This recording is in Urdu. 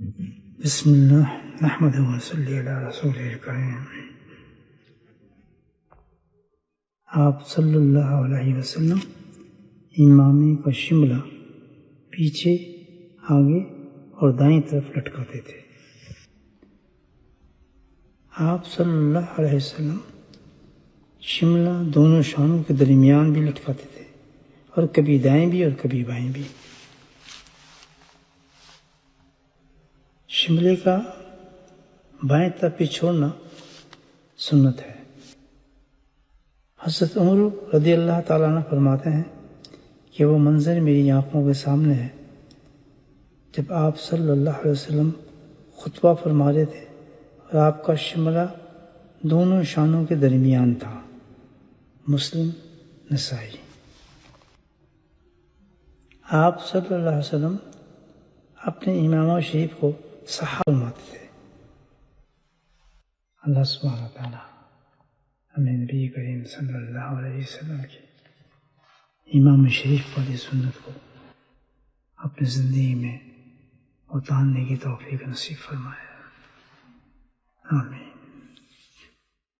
بسم اللہ نحمدہ و صلی علی رسول الکریم۔ آپ صلی اللہ علیہ وسلم امامے کا شملہ پیچھے، آگے اور دائیں طرف لٹکاتے تھے۔ آپ صلی اللہ علیہ وسلم شملہ دونوں شانوں کے درمیان بھی لٹکاتے تھے، اور کبھی دائیں بھی اور کبھی بائیں بھی۔ شملے کا بائیں طرف پہ چھوڑنا سنت ہے۔ حضرت عمر رضی اللہ تعالیٰ عنہ فرماتے ہیں کہ وہ منظر میری آنکھوں کے سامنے ہے جب آپ صلی اللہ علیہ وسلم خطبہ فرما رہے تھے اور آپ کا شملہ دونوں شانوں کے درمیان تھا۔ مسلم، نسائی۔ آپ صلی اللہ علیہ وسلم اپنے امامہ شریف کو صحابہ فرماتے تھے۔ اللہ سبحانہ وتعالی ہمیں نبی کریم صلی اللہ علیہ وسلم کی امام شریف والی سنت کو اپنی زندگی میں اتارنے کی توفیق نصیب فرمائے۔ آمین۔